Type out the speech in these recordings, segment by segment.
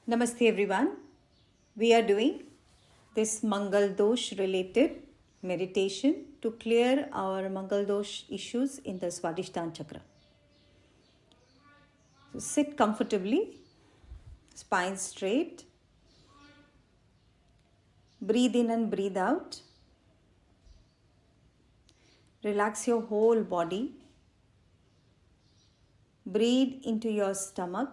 Namaste everyone. We are doing this Mangal Dosh related meditation to clear our Mangal Dosh issues in the Swadhisthana Chakra. So sit comfortably, spine straight. Breathe in and breathe out. Relax your whole body. Breathe into your stomach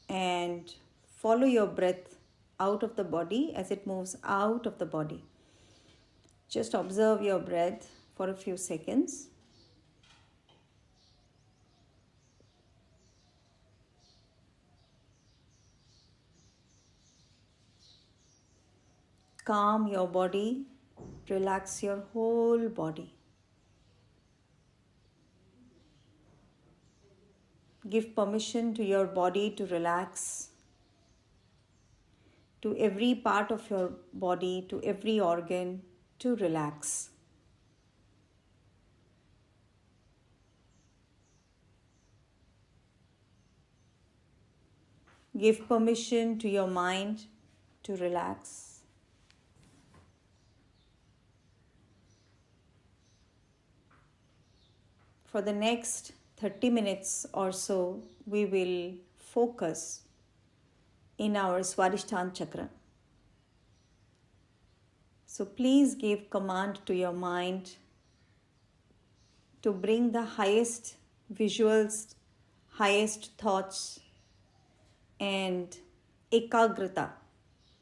and follow your breath out of the body as it moves out of the body. Just observe your breath for a few seconds. Calm your body, relax your whole body. Give permission to your body to relax, to every part of your body, to every organ to relax. Give permission to your mind to relax. For the next 30 minutes or so, we will focus in our Swadhisthana Chakra. So please give command to your mind to bring the highest visuals, highest thoughts and ekagrata.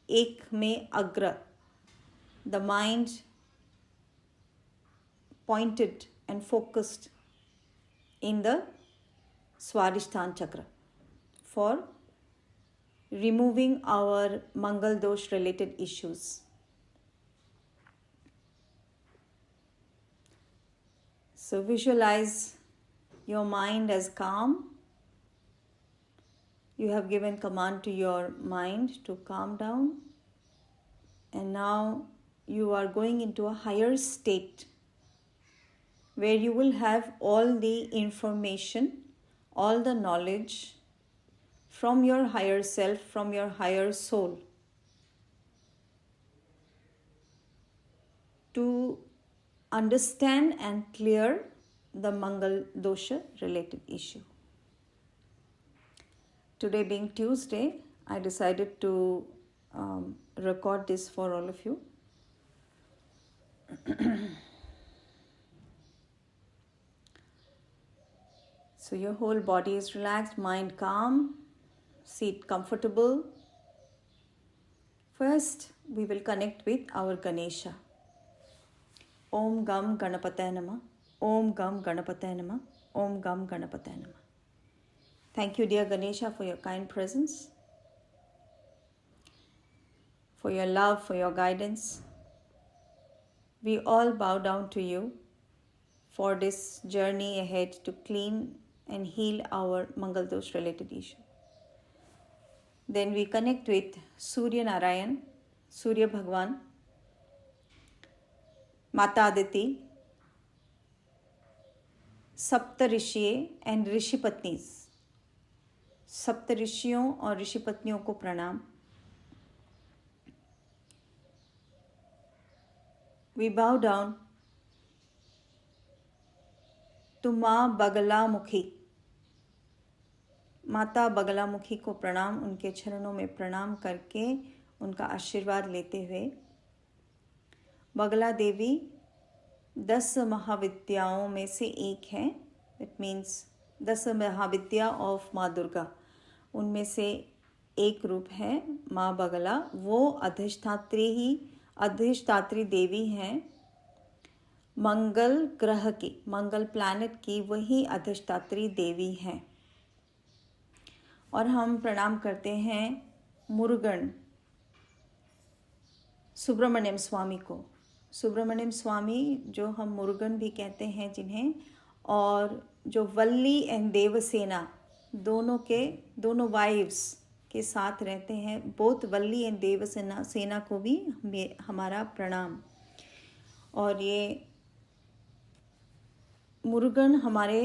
Ek mein agra. The mind pointed and focused in the Swadhisthana Chakra for removing our Mangal Dosh related issues. So visualize your mind as calm. You have given command to your mind to calm down. And now you are going into a higher state where you will have all the information, all the knowledge from your higher self, from your higher soul to understand and clear the Mangal Dosha related issue. Today being Tuesday, I decided to record this for all of you. So your whole body is relaxed, mind calm, seat comfortable. First, we will connect with our Ganesha. Om Gam Ganapataya Namah, Om Gam Ganapataya Namah, Om Gam Ganapataya Namah. Thank you, dear Ganesha, for your kind presence, for your love, for your guidance. We all bow down to you for this journey ahead to clean and heal our Mangal Dosh related issue. Then we connect with Surya Narayan, Surya Bhagwan, Mata Aditi, Sapta Rishi and Rishi Patnis. सप्त ऋषियों और ऋषि पत्नियों को प्रणाम. We bow down to माँ बगलामुखी. माता बगलामुखी को प्रणाम. उनके चरणों में प्रणाम करके उनका आशीर्वाद लेते हुए, बगला देवी 10 महाविद्याओं में से एक है. इट मीन्स 10 महाविद्या ऑफ माँ दुर्गा, उनमें से एक रूप है माँ बगला. वो अधिष्ठात्री देवी हैं मंगल ग्रह की, मंगल प्लैनेट की, वही अधिष्ठात्री देवी हैं. और हम प्रणाम करते हैं मुरुगन सुब्रमण्यम स्वामी को. सुब्रमण्यम स्वामी जो हम मुरुगन भी कहते हैं जिन्हें, और जो वल्ली एंड देवसेना दोनों वाइव्स के साथ रहते हैं, बोथ वल्ली एंड देवसेना को भी हमारा प्रणाम. और ये मुरुगन हमारे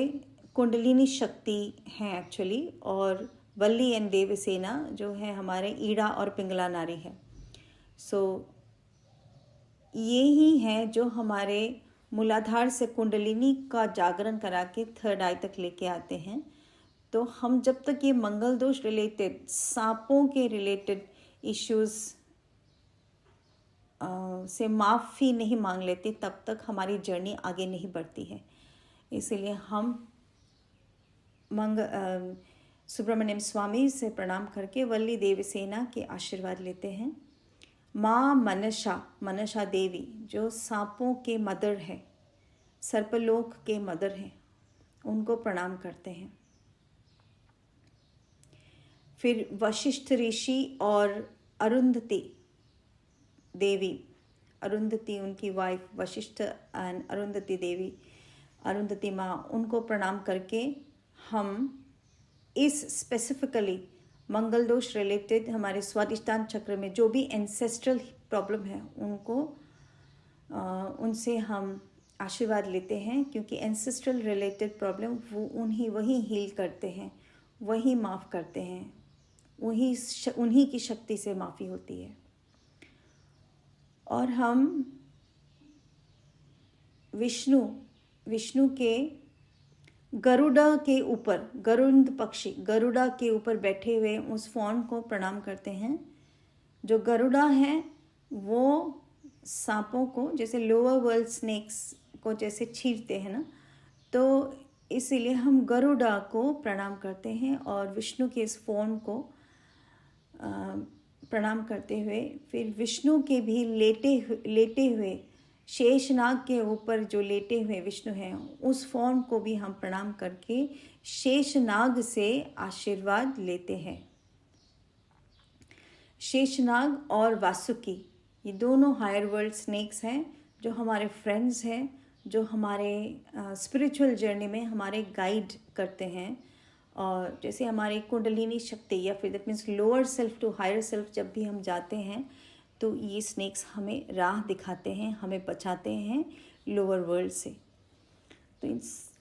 कुंडलिनी शक्ति हैं एक्चुअली, और वल्ली एंड देवसेना जो है हमारे ईड़ा और पिंगला नारी है। सो ये ही है जो हमारे मूलाधार से कुंडलिनी का जागरण करा के थर्ड आई तक लेके आते हैं। तो हम जब तक ये मंगल दोष रिलेटेड, सांपों के रिलेटेड इश्यूज से माफ़ी नहीं मांग लेते, तब तक हमारी जर्नी आगे नहीं बढ़ती है। इसीलिए हम सुब्रमण्यम स्वामी से प्रणाम करके वल्ली देवसेना के आशीर्वाद लेते हैं। माँ मनसा देवी जो सांपों के मदर है, सर्पलोक के मदर हैं, उनको प्रणाम करते हैं। फिर वशिष्ठ ऋषि और अरुंधति देवी, अरुंधति उनकी वाइफ, वशिष्ठ एंड अरुंधति देवी, अरुंधति माँ, उनको प्रणाम करके हम इस स्पेसिफिकली मंगल दोष रिलेटेड हमारे स्वादिष्टान चक्र में जो भी एंसेस्ट्रल प्रॉब्लम है उनसे हम आशीर्वाद लेते हैं, क्योंकि एंसेस्ट्रल रिलेटेड प्रॉब्लम वो वही हील करते हैं, वही माफ़ करते हैं, उन्हीं की शक्ति से माफ़ी होती है। और हम विष्णु के गरुड़ा के ऊपर, गरुड़ पक्षी गरुड़ा के ऊपर बैठे हुए उस फॉर्म को प्रणाम करते हैं। जो गरुड़ा है वो सांपों को, जैसे लोअर वर्ल्ड स्नेक्स को जैसे चीरते हैं ना, तो इसीलिए हम गरुड़ा को प्रणाम करते हैं और विष्णु के इस फॉर्म को प्रणाम करते हुए फिर विष्णु के भी लेटे हुए शेषनाग के ऊपर जो लेटे हुए विष्णु हैं उस फॉर्म को भी हम प्रणाम करके शेषनाग से आशीर्वाद लेते हैं। शेषनाग और वासुकी ये दोनों हायर वर्ल्ड स्नेक्स हैं जो हमारे फ्रेंड्स हैं, जो हमारे स्पिरिचुअल जर्नी में हमारे गाइड करते हैं। और जैसे हमारी कुंडलिनी शक्ति या फिर that means lower self to higher self जब भी हम जाते हैं तो ये स्नेक्स हमें राह दिखाते हैं, हमें बचाते हैं लोअर वर्ल्ड से। तो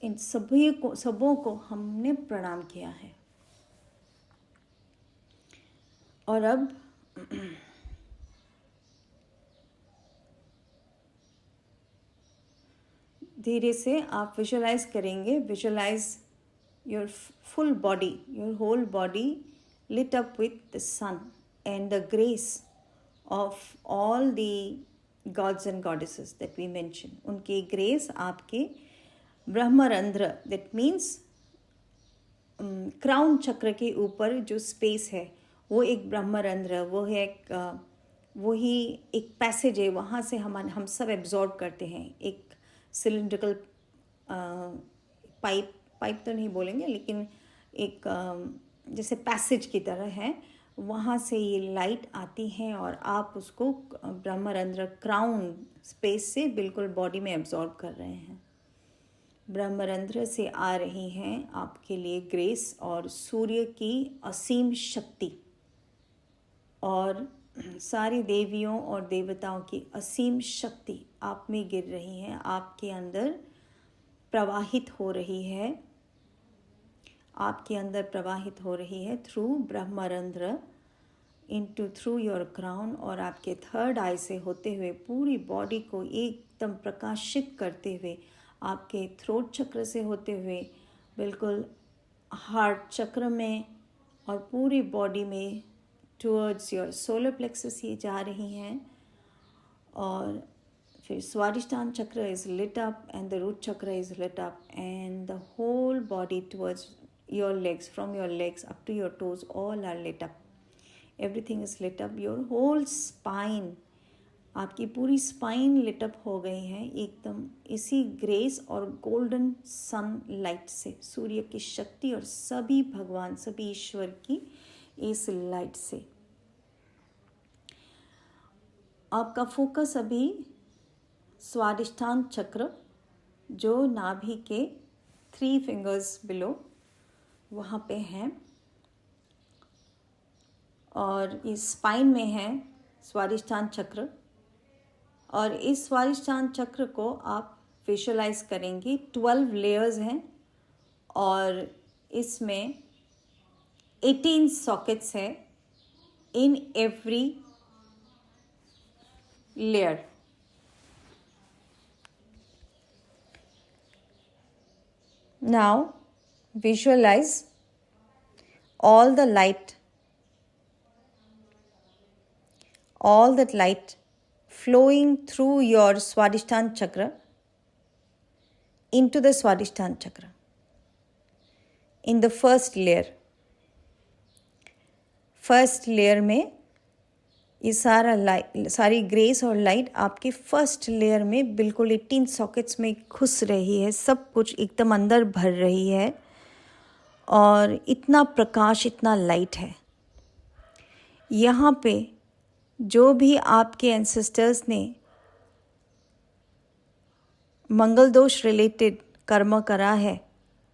इन सबों को हमने प्रणाम किया है। और अब धीरे से आप विजुअलाइज करेंगे, visualise your full body, your whole body lit up with the sun and the grace of all the gods and goddesses that we mentioned. उनकी ग्रेस आपके ब्रह्मरंध्र, that means क्राउन चक्र के ऊपर जो स्पेस है वो एक ब्रह्मरंध्र, वो है वही एक पैसेज है, वहाँ से हम सब एब्जॉर्ब करते हैं। एक सिलिंड्रिकल पाइप तो नहीं बोलेंगे, लेकिन एक जैसे पैसेज की तरह है, वहाँ से ये लाइट आती है और आप उसको ब्रह्मरंध्र क्राउन स्पेस से बिल्कुल बॉडी में एब्जॉर्ब कर रहे हैं। ब्रह्मरंध्र से आ रही हैं आपके लिए ग्रेस और सूर्य की असीम शक्ति और सारी देवियों और देवताओं की असीम शक्ति आप में गिर रही है, आपके अंदर प्रवाहित हो रही है, आपके अंदर प्रवाहित हो रही है थ्रू ब्रह्मरंध्र थ्रू योर क्राउन, और आपके थर्ड आई से होते हुए पूरी बॉडी को एकदम प्रकाशित करते हुए, आपके थ्रोट चक्र से होते हुए बिल्कुल हार्ट चक्र में और पूरी बॉडी में टुवर्ड्स योर सोलर प्लेक्सस ये जा रही हैं। और फिर Swadhisthana chakra is lit up and the root chakra is lit up and the whole body towards your legs, from your legs up to your toes, all are lit up. Everything is lit up. Your whole spine, आपकी पूरी spine lit up हो गई है एकदम इसी grace और golden sun light से, सूर्य की शक्ति और सभी भगवान, सभी ईश्वर की इस लाइट से। आपका फोकस अभी स्वादिष्टान चक्र जो नाभि के 3 फिंगर्स बिलो वहाँ पे हैं और इस स्पाइन में है स्वादिष्टान चक्र। और इस स्वादिष्टान चक्र को आप विजुअलाइज करेंगे 12 लेयर्स हैं और इसमें 18 सॉकेट्स है in every layer. Now visualize all that light flowing through your Swadhisthana chakra into the Swadhisthana chakra. In the first layer में ये सारी ग्रेस और लाइट आपके फर्स्ट लेयर में बिल्कुल 18 सॉकेट्स में घुस रही है. सब कुछ एकदम अंदर भर रही है और इतना प्रकाश, इतना लाइट है. यहाँ पे जो भी आपके एंसेस्टर्स ने मंगल दोष रिलेटेड कर्म करा है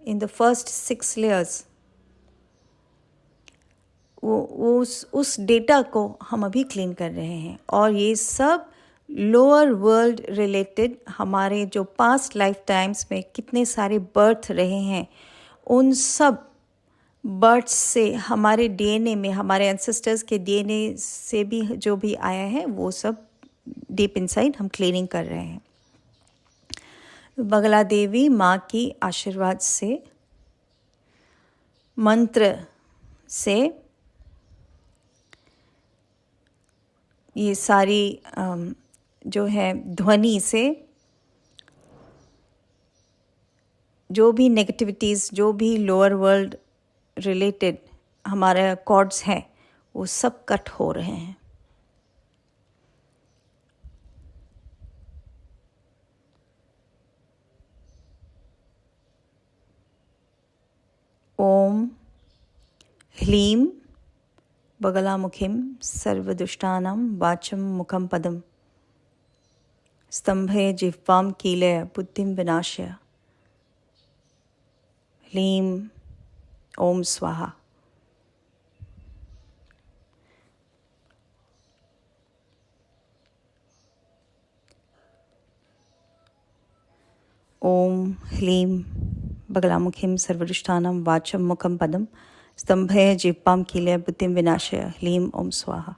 इन द फर्स्ट 6 लेयर्स, उस डेटा को हम अभी क्लीन कर रहे हैं. और ये सब लोअर वर्ल्ड रिलेटेड हमारे जो पास्ट लाइफ टाइम्स में कितने सारे बर्थ रहे हैं, उन सब बर्थ से हमारे डीएनए में, हमारे एंसेस्टर्स के डीएनए से भी जो भी आया है वो सब डीप इनसाइड हम क्लीनिंग कर रहे हैं. बगला देवी माँ की आशीर्वाद से, मंत्र से ये सारी जो है ध्वनि से जो भी नेगेटिविटीज़, जो भी लोअर वर्ल्ड रिलेटेड हमारे कॉर्ड्स हैं, वो सब कट हो रहे हैं. ओम ह्लीं बगलामुखीं सर्वदुष्टानां वाचं मुखं पदं स्तंभय जिह्वां कीलय बुद्धिं विनाशय. ह्लीं ओम स्वाहा. ओम ह्लीं बगलामुखीं सर्वदुष्टानां वाचं मुखं पदं स्तंभय जिह्वां कीलय बुद्धिं विनाशय. ह्लीं ओम स्वाहा.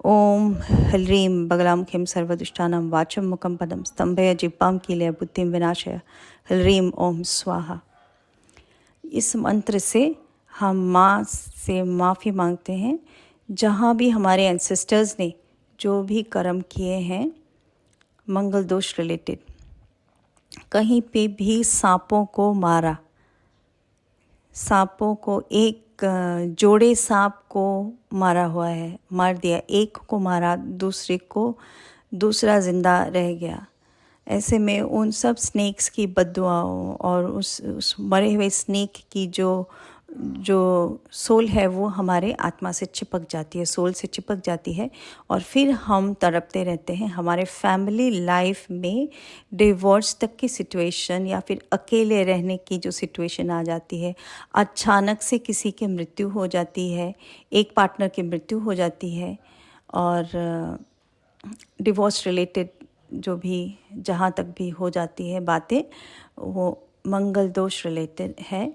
ओम ह्लीं बगलामुखीं सर्वदुष्टानां वाचं मुखं पदं स्तंभय जिह्वां कीलय बुद्धिं विनाशय. ह्लीं ओम स्वाहा. इस मंत्र से हम माँ से माफ़ी मांगते हैं. जहाँ भी हमारे एंसेस्टर्स ने जो भी कर्म किए हैं मंगल दोष रिलेटेड, कहीं पे भी सांपों को मारा, सांपों को, एक जोड़े सांप को मारा हुआ है, मार दिया, एक को मारा, दूसरे को, दूसरा ज़िंदा रह गया, ऐसे में उन सब स्नेक्स की बद्दुआओं और उस मरे हुए स्नेक की जो सोल है वो हमारे आत्मा से चिपक जाती है, सोल से चिपक जाती है. और फिर हम तड़पते रहते हैं. हमारे फैमिली लाइफ में डिवोर्स तक की सिचुएशन या फिर अकेले रहने की जो सिचुएशन आ जाती है, अचानक से किसी की मृत्यु हो जाती है, एक पार्टनर की मृत्यु हो जाती है, और डिवोर्स रिलेटेड जो भी जहाँ तक भी हो जाती है बातें, वो मंगल दोष रिलेटेड है.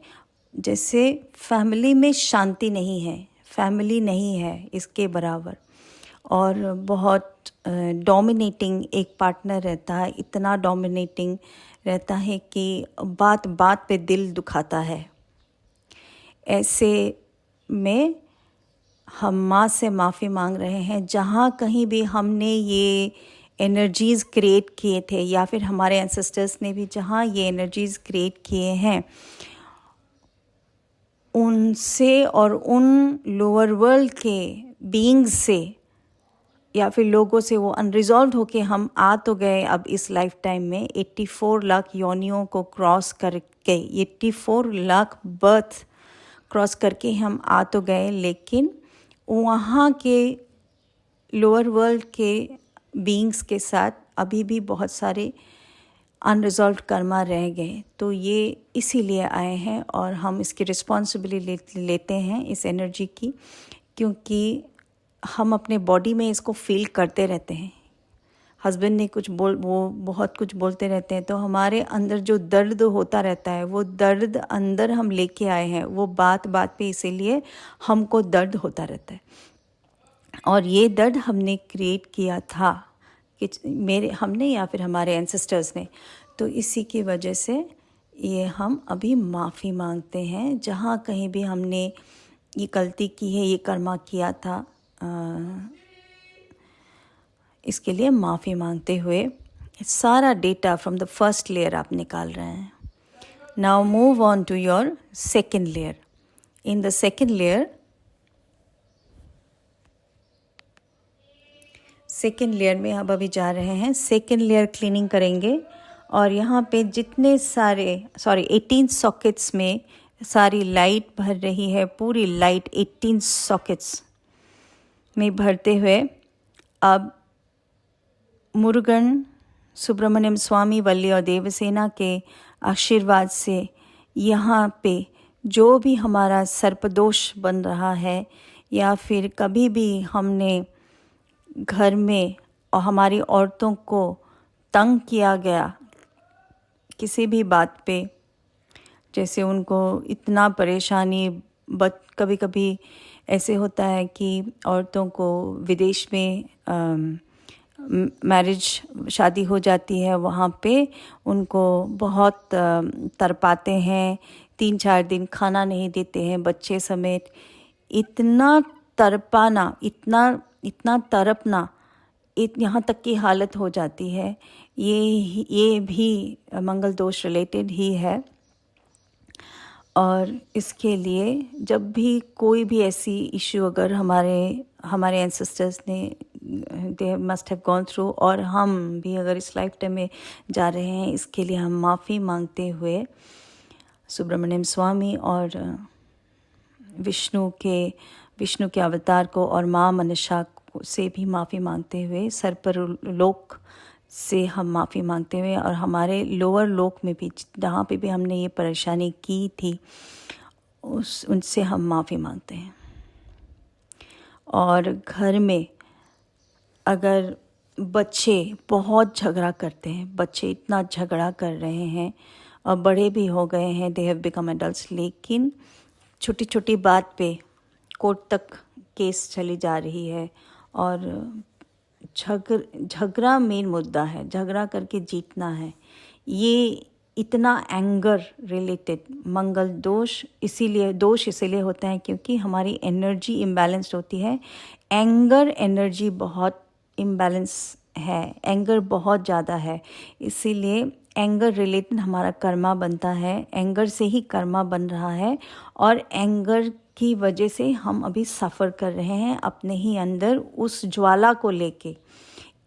जैसे फैमिली में शांति नहीं है, फैमिली नहीं है इसके बराबर, और बहुत डोमिनेटिंग एक पार्टनर रहता है, इतना डोमिनेटिंग रहता है कि बात बात पे दिल दुखाता है. ऐसे में हम माँ से माफ़ी मांग रहे हैं. जहाँ कहीं भी हमने ये एनर्जीज़ क्रिएट किए थे या फिर हमारे एंसेस्टर्स ने भी जहाँ ये एनर्जीज़ क्रिएट किए हैं, उनसे और उन लोअर वर्ल्ड के बीइंग्स से या फिर लोगों से वो अनरिजॉल्व होके हम आ तो गए. अब इस लाइफ टाइम में 84 लाख योनियों को क्रॉस करके, 84 लाख बर्थ क्रॉस करके हम आ तो गए, लेकिन वहाँ के लोअर वर्ल्ड के बीइंग्स के साथ अभी भी बहुत सारे अनरिजॉल्व कर्मा रह गए. तो ये इसीलिए आए हैं और हम इसकी रिस्पॉन्सिबिलिटी लेते हैं इस एनर्जी की, क्योंकि हम अपने बॉडी में इसको फील करते रहते हैं. हस्बैंड ने वो बहुत कुछ बोलते रहते हैं, तो हमारे अंदर जो दर्द होता रहता है वो दर्द अंदर हम लेके आए हैं, वो बात बात पे इसीलिए हमको दर्द होता रहता है। और ये दर्द हमने क्रिएट किया था कि हमने या फिर हमारे एंसेस्टर्स ने, तो इसी की वजह से ये हम अभी माफ़ी मांगते हैं। जहाँ कहीं भी हमने ये गलती की है, ये कर्मा किया था, इसके लिए माफ़ी मांगते हुए सारा data from the first layer आप निकाल रहे हैं। Now move on to your second layer. In the second layer में आप अभी जा रहे हैं, सेकेंड लेयर क्लीनिंग करेंगे। और यहाँ पे जितने सारे 18 सॉकेट्स में सारी लाइट भर रही है, पूरी लाइट 18 सॉकेट्स में भरते हुए अब मुरुगन सुब्रमण्यम स्वामी वल्ली और देवसेना के आशीर्वाद से यहाँ पे जो भी हमारा सर्पदोष बन रहा है, या फिर कभी भी हमने घर में और हमारी औरतों को तंग किया गया किसी भी बात पे, जैसे उनको इतना परेशानी, कभी कभी ऐसे होता है कि औरतों को विदेश में शादी हो जाती है, वहाँ पे उनको बहुत तरपाते हैं, 3-4 दिन खाना नहीं देते हैं बच्चे समेत। इतना तरपाना, इतना तरपना, यहाँ तक की हालत हो जाती है। ये भी मंगल दोष रिलेटेड ही है। और इसके लिए जब भी कोई भी ऐसी इश्यू अगर हमारे एंसेस्टर्स ने they must have gone through, और हम भी अगर इस लाइफ टाइम में जा रहे हैं, इसके लिए हम माफ़ी मांगते हुए सुब्रमण्यम स्वामी और विष्णु के अवतार को और माँ मनसा से भी माफ़ी मांगते हुए, सर्पलोक से हम माफ़ी मांगते हुए, और हमारे लोअर लोक में भी जहाँ पे भी हमने ये परेशानी की थी उनसे हम माफ़ी मांगते हैं। और घर में अगर बच्चे बहुत झगड़ा करते हैं, बच्चे इतना झगड़ा कर रहे हैं और बड़े भी हो गए हैं, दे हैव बिकम एडल्ट्स, लेकिन छोटी छोटी बात पे कोर्ट तक केस चली जा रही है, और झगड़ा मेन मुद्दा है, झगड़ा करके जीतना है। ये इतना एंगर रिलेटेड मंगल दोष इसीलिए होते हैं क्योंकि हमारी एनर्जी इम्बैलेंस्ड होती है। एंगर एनर्जी बहुत इम्बैलेंस है, एंगर बहुत ज़्यादा है, इसीलिए एंगर रिलेटेड हमारा कर्मा बनता है, एंगर से ही कर्मा बन रहा है, और एंगर की वजह से हम अभी सफ़र कर रहे हैं अपने ही अंदर उस ज्वाला को लेके।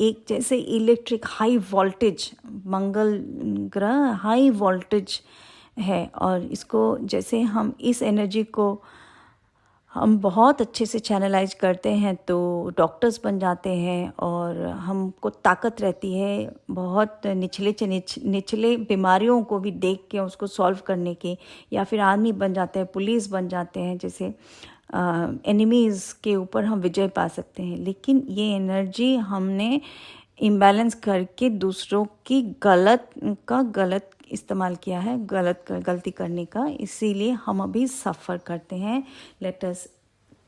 एक जैसे इलेक्ट्रिक हाई वोल्टेज, मंगल ग्रह हाई वोल्टेज है, और इसको जैसे हम इस एनर्जी को हम बहुत अच्छे से चैनलाइज करते हैं तो डॉक्टर्स बन जाते हैं, और हमको ताकत रहती है बहुत निचले बीमारियों को भी देख के उसको सॉल्व करने की, या फिर आर्मी बन जाते हैं, पुलिस बन जाते हैं, जैसे एनिमीज़ के ऊपर हम विजय पा सकते हैं। लेकिन ये एनर्जी हमने इम्बैलेंस करके दूसरों की गलत इस्तेमाल किया है, गलती करने का, इसीलिए हम अभी सफ़र करते हैं। Let us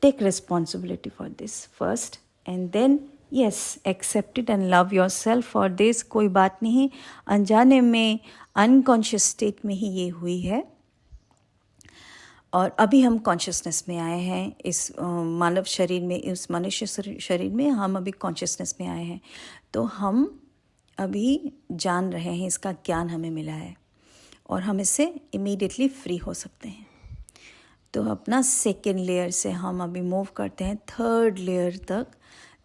take responsibility for this first, and then yes accept it and love yourself for this. कोई बात नहीं, अनजाने में अनकॉन्शियस स्टेट में ही ये हुई है, और अभी हम कॉन्शियसनेस में आए हैं। इस मानव शरीर में, इस मनुष्य शरीर में हम अभी कॉन्शियसनेस में आए हैं, तो हम अभी जान रहे हैं, इसका ज्ञान हमें मिला है, और हम इससे इमीडिएटली फ्री हो सकते हैं। तो अपना सेकेंड लेयर से हम अभी मूव करते हैं थर्ड लेयर तक।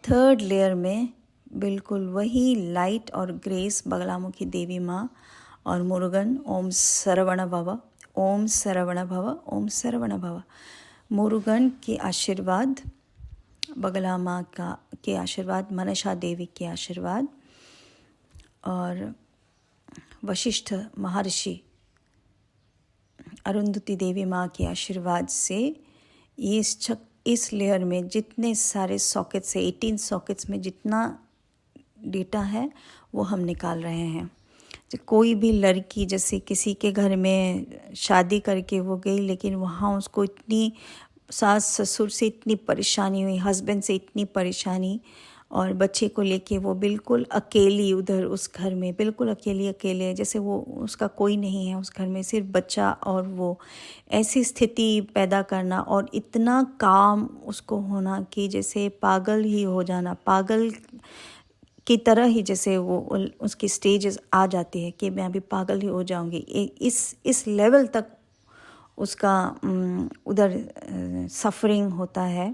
थर्ड लेयर में बिल्कुल वही लाइट और ग्रेस बगलामुखी देवी माँ और मुरुगन, ओम सरवण भव, ओम सरवण भव, ओम सरवण भव। मुरुगन के आशीर्वाद, बगला माँ के आशीर्वाद, मनसा देवी के आशीर्वाद, और वशिष्ठ महर्षि अरुंधति देवी माँ के आशीर्वाद से इस लेयर में जितने सारे सॉकेट्स है, 18 सॉकेट्स में जितना डेटा है वो हम निकाल रहे हैं। कोई भी लड़की जैसे किसी के घर में शादी करके वो गई, लेकिन वहाँ उसको इतनी सास ससुर से इतनी परेशानी हुई, हस्बैंड से इतनी परेशानी, और बच्चे को लेके वो बिल्कुल अकेली उधर उस घर में, बिल्कुल अकेले जैसे वो उसका कोई नहीं है उस घर में, सिर्फ बच्चा और वो, ऐसी स्थिति पैदा करना और इतना काम उसको होना कि जैसे पागल ही हो जाना, पागल की तरह ही जैसे वो उसकी स्टेजेस आ जाती है कि मैं अभी पागल ही हो जाऊंगी, इस लेवल तक उसका उधर सफरिंग होता है।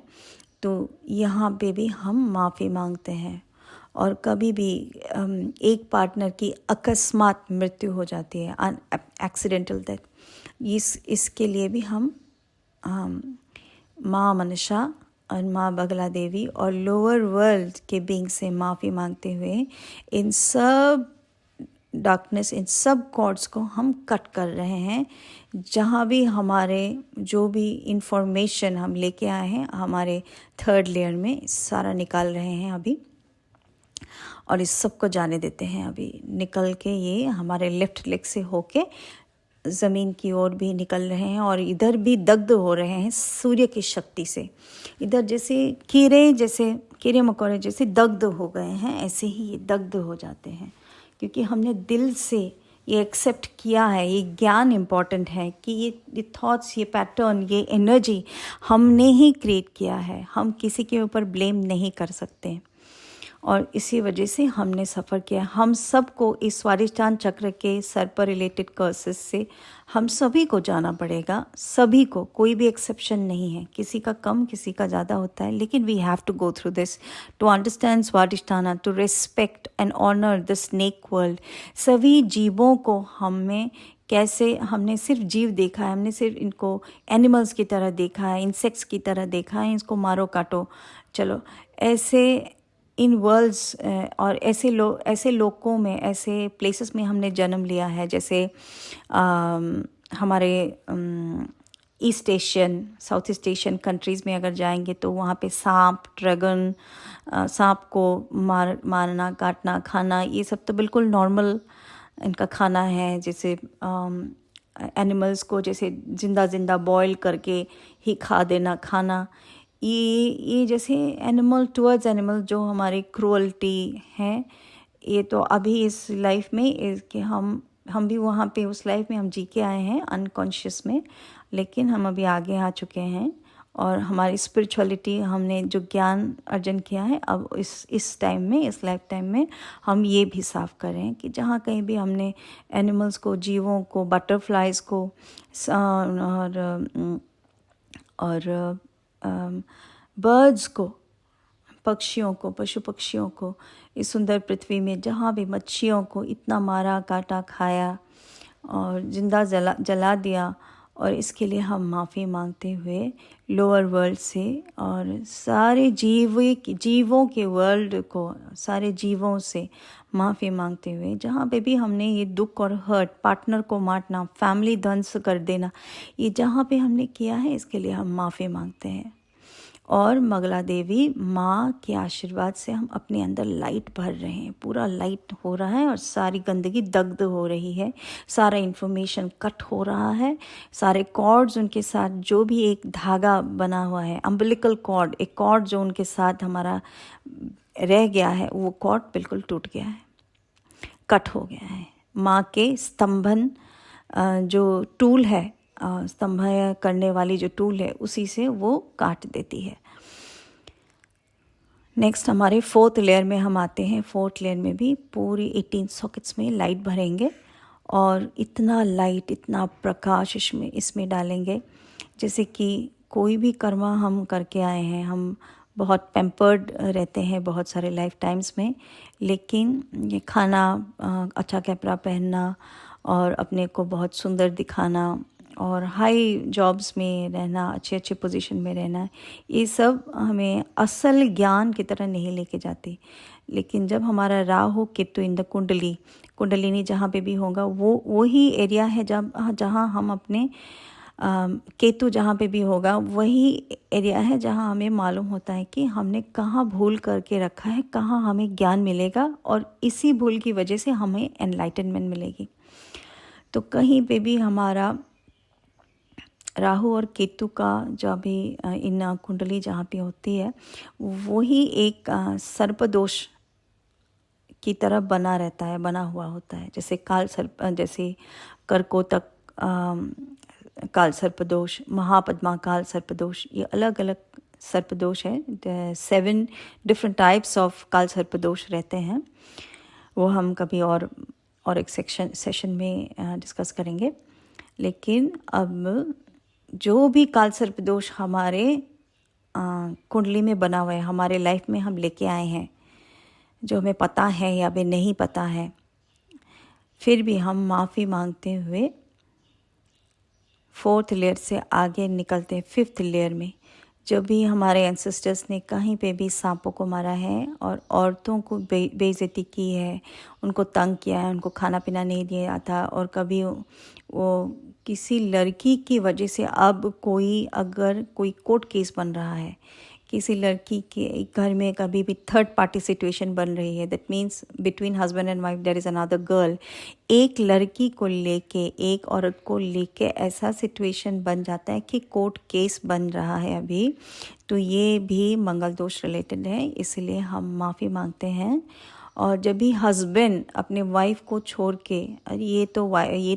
तो यहाँ पे भी हम माफ़ी मांगते हैं। और कभी भी एक पार्टनर की अकस्मात मृत्यु हो जाती है, एक्सीडेंटल डेथ, इसके लिए भी हम माँ मनसा और माँ बगला देवी और लोअर वर्ल्ड के बीइंग से माफ़ी मांगते हुए इन सब डार्कनेस, इन सब कॉर्ड्स को हम कट कर रहे हैं। जहाँ भी हमारे जो भी इंफॉर्मेशन हम लेके आए हैं हमारे थर्ड लेयर में, सारा निकाल रहे हैं अभी, और इस सब को जाने देते हैं अभी। निकल के ये हमारे लेफ्ट लेग से होके ज़मीन की ओर भी निकल रहे हैं, और इधर भी दग्ध हो रहे हैं सूर्य की शक्ति से। इधर जैसे कीड़े मकोड़े जैसे दग्ध हो गए हैं, ऐसे ही ये दग्ध हो जाते हैं, क्योंकि हमने दिल से ये एक्सेप्ट किया है। ये ज्ञान इम्पॉर्टेंट है कि ये थॉट्स, ये पैटर्न, ये एनर्जी हमने ही क्रिएट किया है, हम किसी के ऊपर ब्लेम नहीं कर सकते, और इसी वजह से हमने सफ़र किया। हम सबको इस स्वादिष्टान चक्र के सर पर रिलेटेड कर्सेस से हम सभी को जाना पड़ेगा, सभी को, कोई भी एक्सेप्शन नहीं है, किसी का कम किसी का ज़्यादा होता है, लेकिन we have to go through this to understand Swadhisthana, to respect and honour the snake world. सभी जीवों को हमने कैसे, हमने सिर्फ जीव देखा है, हमने सिर्फ इनको एनिमल्स की तरह देखा है, इंसेक्ट्स की तरह देखा है, इसको मारो काटो चलो, ऐसे इन वर्ल्ड्स और ऐसे लोगों में, ऐसे प्लेसेस में हमने जन्म लिया है। जैसे हमारे east Asian, south east Asian countries में अगर जाएंगे तो वहाँ पे सांप, ड्रैगन, सांप को मारना, काटना, खाना, ये सब तो बिल्कुल नॉर्मल इनका खाना है। जैसे एनिमल्स को जैसे जिंदा बॉयल करके ही खा देना, खाना, ये जैसे एनिमल टुवर्ड्स एनिमल जो हमारी क्रूअल्टी है, ये तो अभी इस लाइफ में कि हम भी वहाँ पे उस लाइफ में हम जी के आए हैं अनकॉन्शियस में, लेकिन हम अभी आगे आ चुके हैं, और हमारी स्पिरिचुअलिटी, हमने जो ज्ञान अर्जन किया है, अब इस टाइम में, इस लाइफ टाइम में हम ये भी साफ करें कि जहाँ कहीं भी हमने एनिमल्स को, जीवों को, बटरफ्लाइज को और बर्ड्स को, पक्षियों को, पशु पक्षियों को, इस सुंदर पृथ्वी में जहाँ भी मच्छियों को इतना मारा, काटा, खाया और जिंदा जला दिया, और इसके लिए हम माफ़ी मांगते हुए लोअर वर्ल्ड से और सारे जीवों के वर्ल्ड को, सारे जीवों से माफ़ी मांगते हुए, जहाँ पे भी हमने ये दुख और हर्ट, पार्टनर को मारना, फैमिली ध्वंस कर देना, ये जहाँ पे हमने किया है, इसके लिए हम माफ़ी मांगते हैं। और बगला देवी माँ के आशीर्वाद से हम अपने अंदर लाइट भर रहे हैं, पूरा लाइट हो रहा है, और सारी गंदगी दग्ध हो रही है, सारा इन्फॉर्मेशन कट हो रहा है, सारे कॉर्ड्स, उनके साथ जो भी एक धागा बना हुआ है, अम्बिलिकल कॉर्ड, एक कॉर्ड जो उनके साथ हमारा रह गया है, वो कॉर्ड बिल्कुल टूट गया है, कट हो गया है। माँ के स्तंभन जो टूल है, स्तंभ करने वाली जो टूल है, उसी से वो काट देती है। नेक्स्ट हमारे फोर्थ लेयर में हम आते हैं। फोर्थ लेयर में भी पूरी 18 सॉकेट्स में लाइट भरेंगे, और इतना लाइट, इतना प्रकाश इसमें डालेंगे, जैसे कि कोई भी कर्मा हम करके आए हैं। हम बहुत पैम्पर्ड रहते हैं बहुत सारे लाइफ टाइम्स में, लेकिन ये खाना, अच्छा कपड़ा पहनना, और अपने को बहुत सुंदर दिखाना, और हाई जॉब्स में रहना, अच्छे पोजीशन में रहना, ये सब हमें असल ज्ञान की तरह नहीं लेके जाती। लेकिन जब हमारा राहु केतु इन द कुंडलिनी जहाँ पे भी होगा, वो ही एरिया है जहाँ हम अपने केतु जहाँ पे भी होगा वही एरिया है जहाँ हमें मालूम होता है कि हमने कहाँ भूल करके रखा है, कहाँ हमें ज्ञान मिलेगा और इसी भूल की वजह से हमें एनलाइटनमेंट मिलेगी। तो कहीं पे भी हमारा राहु और केतु का जो भी इन कुंडली जहाँ पे होती है वही एक सर्पदोष की तरह बना रहता है, बना हुआ होता है। जैसे जैसे कर्कोटक काल सर्पदोष, महापद्मा काल सर्पदोष, ये अलग अलग सर्पदोष है। 7 डिफरेंट टाइप्स ऑफ काल सर्पदोष रहते हैं। वो हम कभी और एक सेशन में डिस्कस करेंगे। लेकिन अब जो भी काल सर्पदोष हमारे कुंडली में बना हुआ है, हमारे लाइफ में हम लेके आए हैं, जो हमें पता है या भी नहीं पता है, फिर भी हम माफ़ी मांगते हुए 4th लेयर से आगे निकलते हैं 5th लेयर में। जब भी हमारे एंसेस्टर्स ने कहीं पे भी सांपों को मारा है और औरतों को बेइज्जती की है, उनको तंग किया है, उनको खाना पीना नहीं दिया जाता, और कभी वो किसी लड़की की वजह से अब अगर कोई कोर्ट केस बन रहा है, किसी लड़की के घर में कभी भी थर्ड पार्टी सिचुएशन बन रही है, that means between husband and wife there is another girl, एक लड़की को लेके, एक औरत को लेके ऐसा सिचुएशन बन जाता है कि कोर्ट केस बन रहा है अभी, तो ये भी मंगल दोष रिलेटेड है। इसलिए हम माफ़ी मांगते हैं। और जब भी हस्बैंड अपने वाइफ को छोड़ के, अरे ये तो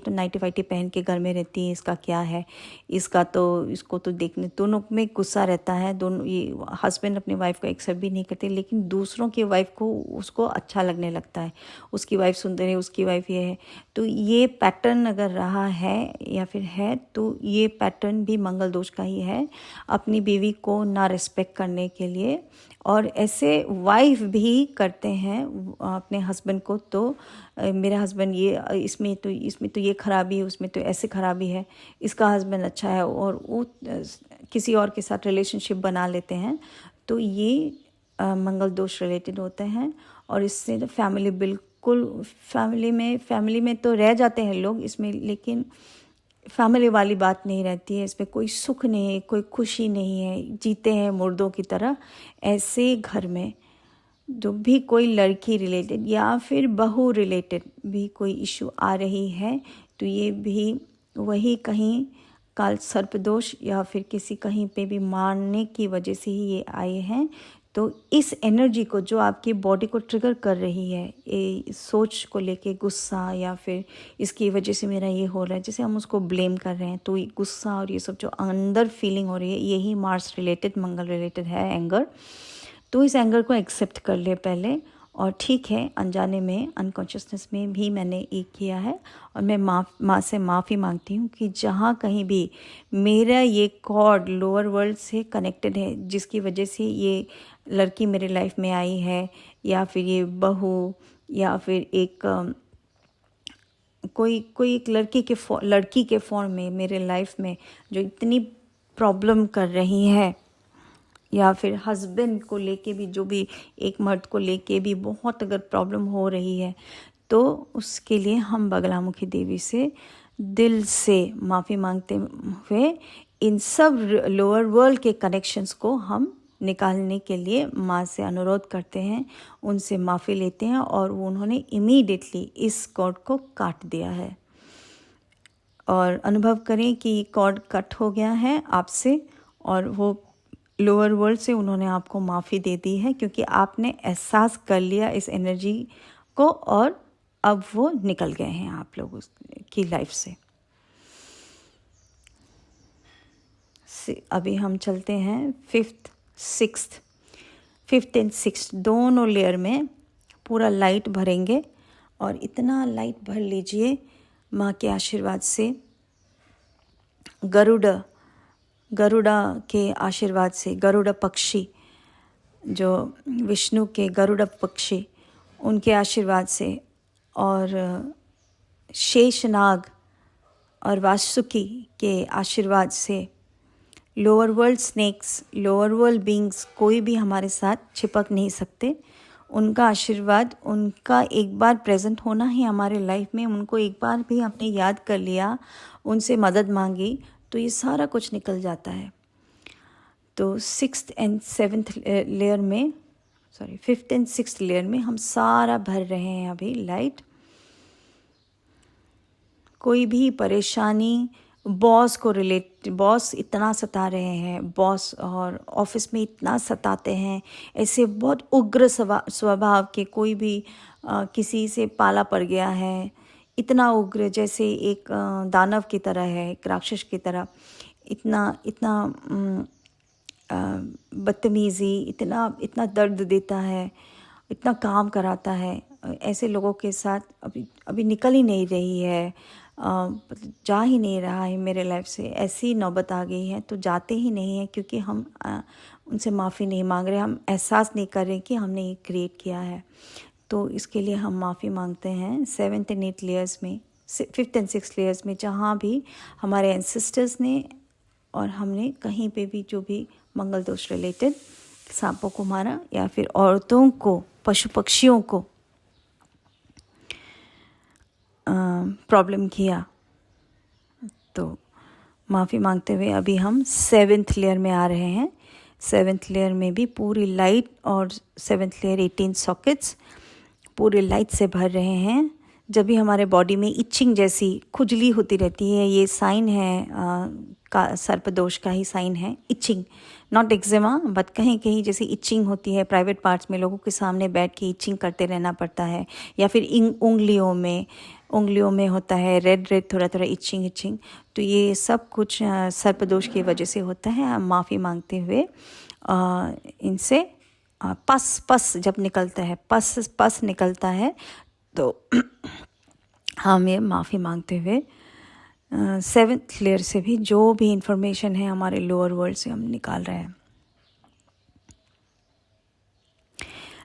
नाइटी वाइटी पहन के घर में रहती है, इसका क्या है, इसको तो देखने, दोनों में गुस्सा रहता है। दोनों, ये हस्बैंड अपनी वाइफ को एक्सेप्ट भी नहीं करते, लेकिन दूसरों की वाइफ को उसको अच्छा लगने लगता है, उसकी वाइफ सुंदर है, उसकी वाइफ ये है। तो ये पैटर्न अगर रहा है या फिर है, तो ये पैटर्न भी मंगल दोष का ही है, अपनी बीवी को ना रिस्पेक्ट करने के लिए। और ऐसे वाइफ भी करते हैं अपने हस्बैंड को, तो मेरा हस्बैंड ये इसमें तो ये खराबी है, उसमें तो ऐसे खराबी है, इसका हस्बैंड अच्छा है, और वो किसी और के साथ रिलेशनशिप बना लेते हैं। तो ये मंगल दोष रिलेटेड होते हैं। और इससे तो फैमिली में तो रह जाते हैं लोग इसमें, लेकिन फैमिली वाली बात नहीं रहती है, इसमें कोई सुख नहीं है, कोई खुशी नहीं है, जीते हैं मुर्दों की तरह। ऐसे घर में जो भी कोई लड़की रिलेटेड या फिर बहू रिलेटेड भी कोई इशू आ रही है, तो ये भी वही कहीं काल सर्पदोष या फिर किसी कहीं पे भी मारने की वजह से ही ये आए हैं। तो इस एनर्जी को जो आपकी बॉडी को ट्रिगर कर रही है, ये सोच को लेके गुस्सा, या फिर इसकी वजह से मेरा ये हो रहा है, जैसे हम उसको ब्लेम कर रहे हैं, तो ये गुस्सा और ये सब जो अंदर फीलिंग हो रही है, यही मार्स रिलेटेड, मंगल रिलेटेड है, एंगर। तो इस एंगर को एक्सेप्ट कर ले पहले। और ठीक है, अनजाने में, अनकॉन्शियसनेस में भी मैंने ये किया है, और मैं माँ से माफ़ी मांगती हूँ कि जहाँ कहीं भी मेरा ये कॉर्ड लोअर वर्ल्ड से कनेक्टेड है, जिसकी वजह से ये लड़की मेरे लाइफ में आई है, या फिर ये बहू, या फिर एक कोई एक लड़की के फॉर्म में मेरे लाइफ में जो इतनी प्रॉब्लम कर रही है, या फिर हस्बैंड को लेके भी, जो भी एक मर्द को लेके भी बहुत अगर प्रॉब्लम हो रही है, तो उसके लिए हम बगलामुखी देवी से दिल से माफ़ी मांगते हुए इन सब लोअर वर्ल्ड के कनेक्शंस को हम निकालने के लिए माँ से अनुरोध करते हैं, उनसे माफ़ी लेते हैं, और उन्होंने इमीडिएटली इस कॉर्ड को काट दिया है। और अनुभव करें कि कॉर्ड कट हो गया है आपसे, और वो लोअर वर्ल्ड से उन्होंने आपको माफ़ी दे दी है, क्योंकि आपने एहसास कर लिया इस एनर्जी को, और अब वो निकल गए हैं आप लोगों की लाइफ से। अभी हम चलते हैं 5th एंड 6th दोनों लेयर में पूरा लाइट भरेंगे। और इतना लाइट भर लीजिए माँ के आशीर्वाद से, गरुड़ा के आशीर्वाद से, गरुड़ पक्षी, जो विष्णु के गरुड़ पक्षी, उनके आशीर्वाद से, और शेषनाग और वासुकी के आशीर्वाद से, lower world snakes, lower world beings कोई भी हमारे साथ चिपक नहीं सकते। उनका आशीर्वाद, उनका एक बार प्रेजेंट होना ही हमारे लाइफ में, उनको एक बार भी हमने याद कर लिया, उनसे मदद मांगी, तो ये सारा कुछ निकल जाता है। तो 6th and 7th लेयर में, 5th and 6th लेयर में हम सारा भर रहे हैं अभी लाइट। कोई भी परेशानी बॉस इतना सता रहे हैं, बॉस और ऑफिस में इतना सताते हैं, ऐसे बहुत उग्र स्वभाव के, कोई भी किसी से पाला पड़ गया है, इतना उग्र जैसे एक दानव की तरह है, एक राक्षस की तरह, इतना बदतमीज़ी, इतना दर्द देता है, इतना काम कराता है, ऐसे लोगों के साथ अभी निकल ही नहीं रही है, जा ही नहीं रहा है मेरे लाइफ से। ऐसी नौबत आ गई है तो जाते ही नहीं हैं, क्योंकि हम उनसे माफ़ी नहीं मांग रहे, हम एहसास नहीं कर रहे कि हमने ये क्रिएट किया है। तो इसके लिए हम माफ़ी मांगते हैं 7th and 8th लेयर्स में, 5th and 6th लेयर्स में, जहाँ भी हमारे एंसेस्टर्स ने और हमने कहीं पे भी जो भी मंगल दोष रिलेटेड सांपों को मारा या फिर औरतों को, पशु पक्षियों को प्रॉब्लम किया, तो माफ़ी मांगते हुए अभी हम 7th लेयर में आ रहे हैं। 7th लेयर में भी पूरी लाइट, और 7th लेयर 18 सॉकेट्स पूरे लाइट से भर रहे हैं। जब भी हमारे बॉडी में इचिंग जैसी खुजली होती रहती है, ये साइन है का सर्पदोष का ही साइन है, इचिंग, नॉट एक्जिमा बट कहीं कहीं जैसे इचिंग होती है, प्राइवेट पार्ट्स में लोगों के सामने बैठ के इचिंग करते रहना पड़ता है, या फिर उंगलियों में होता है रेड थोड़ा थोड़ा इचिंग। तो ये सब कुछ सर्पदोष की वजह से होता है। हम माफ़ी मांगते हुए इनसे पस जब निकलता है, पस निकलता है, तो हम ये माफ़ी मांगते हुए 7th लेयर से भी जो भी इंफॉर्मेशन है हमारे लोअर वर्ल्ड से हम निकाल रहे हैं।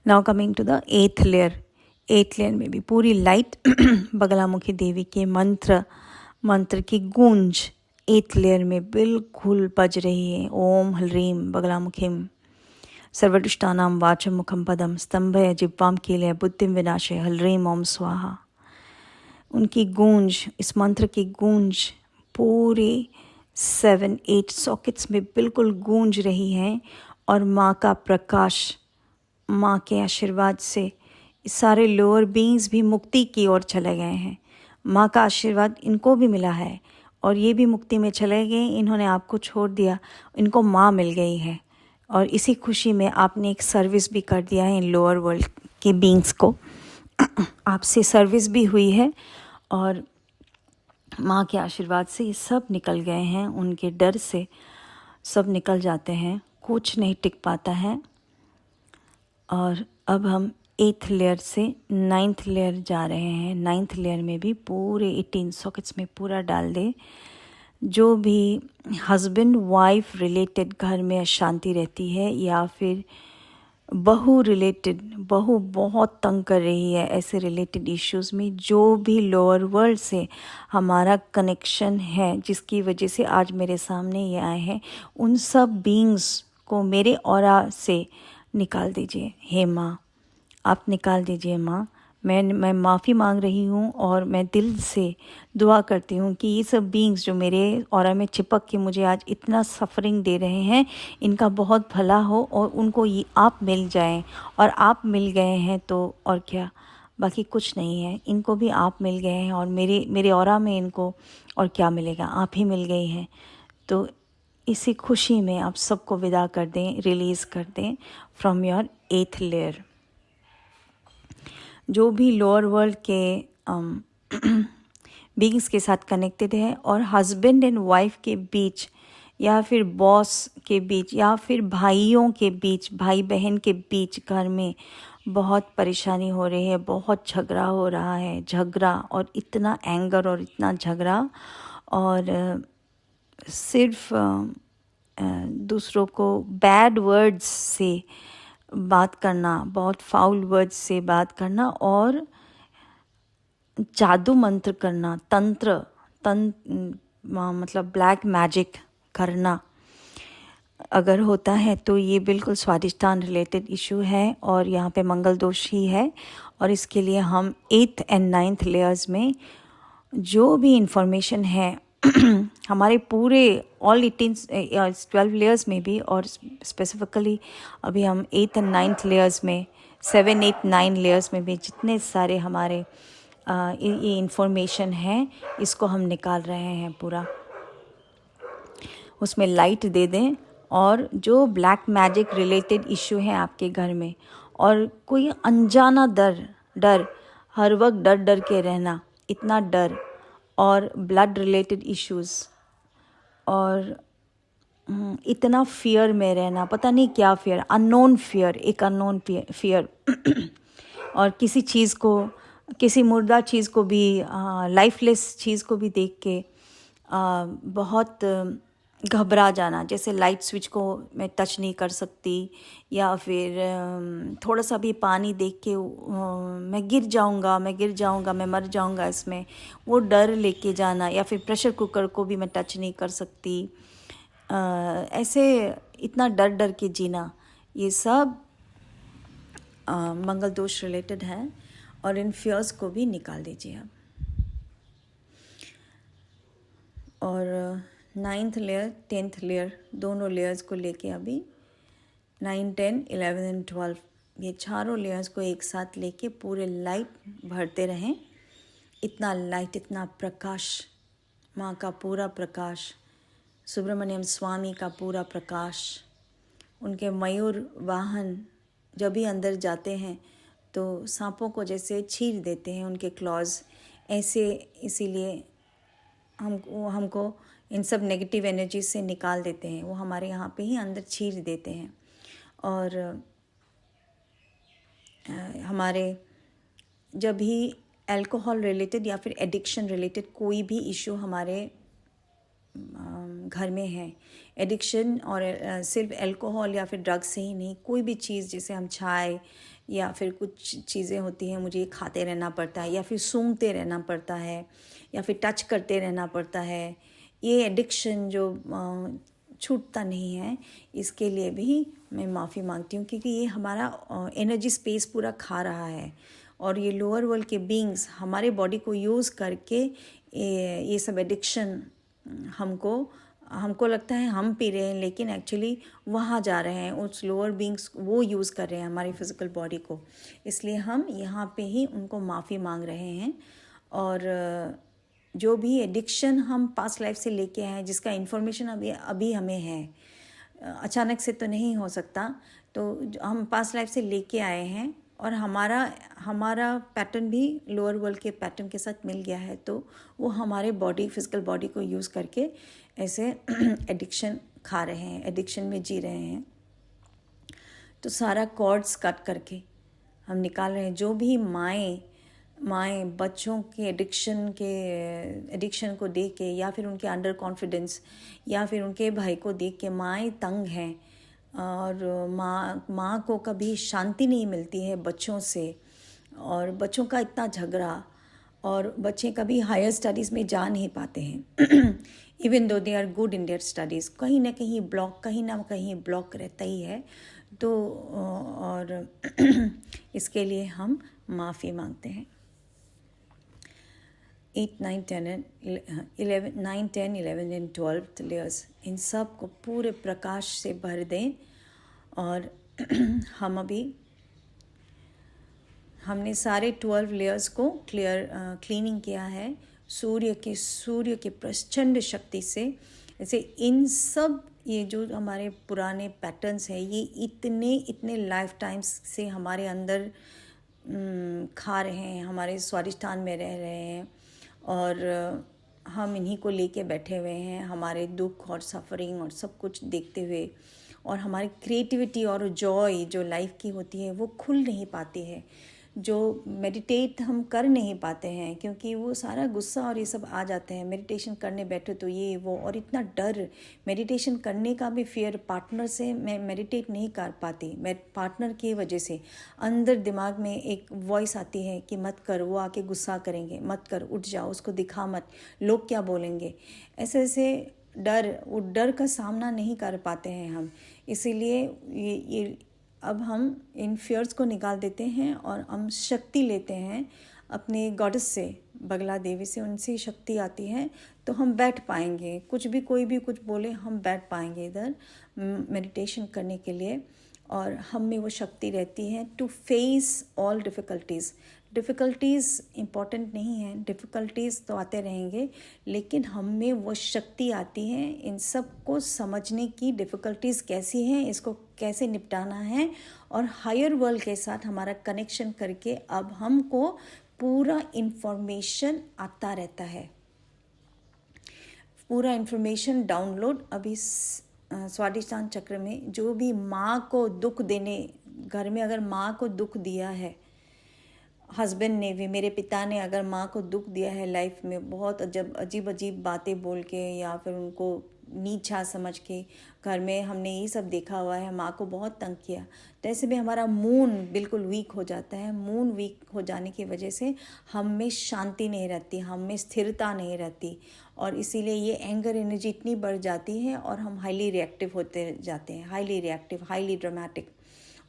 Now coming to the 8th layer. 8th layer में भी पूरी लाइट बगलामुखी देवी के मंत्र की गूंज 8th लेयर में बिल्कुल बज रही है। ओम ह्रीं बगलामुखीम सर्वदुष्टानां वाचं मुखं पदं स्तंभय जिह्वां कीलय बुद्धिं विनाशय ह्रीं ओम स्वाहा। उनकी गूंज, इस मंत्र की गूंज पूरे 7-8 सॉकेट्स में बिल्कुल गूंज रही है, और माँ का प्रकाश, माँ के आशीर्वाद से सारे लोअर बीइंग्स भी मुक्ति की ओर चले गए हैं। माँ का आशीर्वाद इनको भी मिला है और ये भी मुक्ति में चले गए। इन्होंने आपको छोड़ दिया, इनको माँ मिल गई है, और इसी खुशी में आपने एक सर्विस भी कर दिया है इन लोअर वर्ल्ड के बीइंग्स को। आपसे सर्विस भी हुई है, और माँ के आशीर्वाद से ये सब निकल गए हैं। उनके डर से सब निकल जाते हैं, कुछ नहीं टिक पाता है। और अब हम 8th लेयर से 9th लेयर जा रहे हैं। 9th लेयर में भी पूरे 18 सॉकेट्स में पूरा डाल दे। जो भी हस्बैंड वाइफ रिलेटेड घर में अशांति रहती है, या फिर बहू बहुत तंग कर रही है, ऐसे रिलेटेड इश्यूज़ में जो भी लोअर वर्ल्ड से हमारा कनेक्शन है, जिसकी वजह से आज मेरे सामने ये आए हैं, उन सब बीइंग्स को मेरे ऑरा से निकाल दीजिए। हे माँ, आप निकाल दीजिए माँ। मैं माफ़ी मांग रही हूँ, और मैं दिल से दुआ करती हूँ कि ये सब बीइंग्स जो मेरे ऑरा में चिपक के मुझे आज इतना सफरिंग दे रहे हैं, इनका बहुत भला हो, और उनको ये आप मिल जाएं। और आप मिल गए हैं तो और क्या, बाकी कुछ नहीं है। इनको भी आप मिल गए हैं, और मेरे ऑरा में इनको और क्या मिलेगा, आप ही मिल गई हैं। तो इसी खुशी में आप सबको विदा कर दें, रिलीज़ कर दें फ्रॉम योर 8th लेयर। जो भी लोअर वर्ल्ड के बीइंग्स के साथ कनेक्टेड है, और हस्बैंड एंड वाइफ के बीच, या फिर बॉस के बीच, या फिर भाइयों के बीच, भाई बहन के बीच घर में बहुत परेशानी हो रही है, बहुत झगड़ा हो रहा है, और इतना एंगर और इतना झगड़ा, और सिर्फ दूसरों को बैड वर्ड्स से बात करना, बहुत फाउल वर्ड्स से बात करना, और जादू मंत्र करना, मतलब ब्लैक मैजिक करना अगर होता है, तो ये बिल्कुल स्वादिष्टान रिलेटेड इशू है, और यहाँ पे मंगल दोष ही है। और इसके लिए हम 8th and 9th लेयर्स में जो भी इंफॉर्मेशन है हमारे पूरे ऑल 12 लेयर्स में भी, और स्पेसिफिकली अभी हम 8th and 9th लेयर्स में, 7, 8, 9 लेयर्स में भी जितने सारे हमारे ये इंफॉर्मेशन है, इसको हम निकाल रहे हैं पूरा। उसमें लाइट दे दें, और जो ब्लैक मैजिक रिलेटेड इशू है आपके घर में, और कोई अनजाना डर हर वक्त डर के रहना, इतना डर, और ब्लड रिलेटेड इश्यूज़, और इतना फियर में रहना, पता नहीं क्या फियर, अननोन फियर, एक अननोन फियर और किसी चीज़ को, किसी मुर्दा चीज़ को भी, लाइफलेस चीज़ को भी देख के बहुत घबरा जाना, जैसे लाइट स्विच को मैं टच नहीं कर सकती, या फिर थोड़ा सा भी पानी देख के मैं गिर जाऊंगा, मैं मर जाऊंगा इसमें, वो डर लेके जाना, या फिर प्रेशर कुकर को भी मैं टच नहीं कर सकती, ऐसे इतना डर के जीना, ये सब मंगल दोष रिलेटेड है। और इन फियर्स को भी निकाल दीजिए आप। और 9th लेयर 10th लेयर दोनों लेयर्स को लेके अभी 9, 10, 11 and 12 ये चारों लेयर्स को एक साथ लेके पूरे लाइट भरते रहें। इतना लाइट, इतना प्रकाश, माँ का पूरा प्रकाश, सुब्रमण्यम स्वामी का पूरा प्रकाश, उनके मयूर वाहन जब भी अंदर जाते हैं तो सांपों को जैसे चीर देते हैं उनके क्लॉज, ऐसे, इसीलिए हमको इन सब नेगेटिव एनर्जी से निकाल देते हैं, वो हमारे यहाँ पे ही अंदर चीर देते हैं। और हमारे जब भी अल्कोहल रिलेटेड या फिर एडिक्शन रिलेटेड कोई भी इशू हमारे घर में है, एडिक्शन, और सिर्फ अल्कोहल या फिर ड्रग्स से ही नहीं, कोई भी चीज़, जैसे हम चाय या फिर कुछ चीज़ें होती हैं मुझे खाते रहना पड़ता है, या फिर सूंघते रहना पड़ता है, या फिर टच करते रहना पड़ता है, ये एडिक्शन जो छूटता नहीं है, इसके लिए भी मैं माफ़ी मांगती हूँ, क्योंकि ये हमारा एनर्जी स्पेस पूरा खा रहा है। और ये लोअर वर्ल्ड के बीइंग्स हमारे बॉडी को यूज़ करके ये सब एडिक्शन हमको लगता है हम पी रहे हैं, लेकिन एक्चुअली वहाँ जा रहे हैं, उस लोअर बीइंग्स वो यूज़ कर रहे हैं हमारी फिज़िकल बॉडी को। इसलिए हम यहाँ पे ही उनको माफ़ी मांग रहे हैं। और जो भी एडिक्शन हम पास्ट लाइफ से लेके आए हैं, जिसका इन्फॉर्मेशन अभी हमें है, अचानक से तो नहीं हो सकता, तो हम पास्ट लाइफ से लेके आए हैं, और हमारा पैटर्न भी लोअर वर्ल्ड के पैटर्न के साथ मिल गया है, तो वो हमारे फिज़िकल बॉडी को यूज़ करके ऐसे एडिक्शन खा रहे हैं, एडिक्शन में जी रहे हैं। तो सारा कॉर्ड्स कट करके हम निकाल रहे हैं। जो भी माएँ बच्चों के एडिक्शन को देख के, या फिर उनके अंडर कॉन्फिडेंस, या फिर उनके भाई को देख के माएँ तंग हैं, और माँ को कभी शांति नहीं मिलती है बच्चों से, और बच्चों का इतना झगड़ा, और बच्चे कभी हायर स्टडीज़ में जा नहीं पाते हैं even though they are good in their studies, कहीं ना कहीं ब्लॉक रहता ही है। तो और इसके लिए हम माफ़ी मांगते हैं। 8, 9, 10 11 9, 10, 11 एंड 12 लेयर्स, इन सब को पूरे प्रकाश से भर दें। और हमने सारे 12 लेयर्स को क्लीनिंग किया है सूर्य के प्रचंड शक्ति से। जैसे इन सब ये जो हमारे पुराने पैटर्न्स हैं, ये इतने लाइफ टाइम्स से हमारे अंदर खा रहे हैं, हमारे स्वादिष्ठान में रह रहे हैं, और हम इन्हीं को लेके बैठे हुए हैं, हमारे दुख और सफरिंग और सब कुछ देखते हुए। और हमारी क्रिएटिविटी और जॉय जो लाइफ की होती है वो खुल नहीं पाती है, जो मेडिटेट हम कर नहीं पाते हैं, क्योंकि वो सारा गुस्सा और ये सब आ जाते हैं। मेडिटेशन करने बैठे तो ये वो, और इतना डर, मेडिटेशन करने का भी फियर, पार्टनर से मैं मेडिटेट नहीं कर पाती, मैं पार्टनर की वजह से अंदर दिमाग में एक वॉइस आती है कि मत कर, वो आके गुस्सा करेंगे, मत कर, उठ जाओ, उसको दिखा मत, लोग क्या बोलेंगे, ऐसे वो डर का सामना नहीं कर पाते हैं हम। इसीलिए ये अब हम इन फियर्स को निकाल देते हैं, और हम शक्ति लेते हैं अपने गॉडेस से, बगला देवी से उनसे शक्ति आती है, तो हम बैठ पाएंगे, कुछ भी कोई भी कुछ बोले हम बैठ पाएंगे इधर मेडिटेशन करने के लिए, और हम में वो शक्ति रहती है to face all difficulties. Difficulties important नहीं है, डिफ़िकल्टीज़ तो आते रहेंगे, लेकिन हम में वो शक्ति आती है इन सब को समझने की, डिफ़िकल्टीज़ कैसी हैं, इसको कैसे निपटाना है, और हायर वर्ल्ड के साथ हमारा कनेक्शन करके अब हमको पूरा इन्फॉर्मेशन आता रहता है, पूरा इन्फॉर्मेशन डाउनलोड। अभी स्वादिष्टान चक्र में जो भी माँ को दुख देने, घर में अगर माँ को दुख दिया है, हस्बैंड ने भी, मेरे पिता ने अगर माँ को दुख दिया है लाइफ में, बहुत अजीब अजीब बातें बोल के या फिर उनको नीचा समझ के, घर में हमने ये सब देखा हुआ है, माँ को बहुत तंग किया, तो ऐसे में हमारा मून बिल्कुल वीक हो जाता है। मून वीक हो जाने की वजह से हम में शांति नहीं रहती, हम में स्थिरता नहीं रहती, और इसीलिए ये एंगर एनर्जी इतनी बढ़ जाती है और हम हाईली रिएक्टिव होते जाते हैं, हाईली रिएक्टिव, हाईली ड्रामेटिक,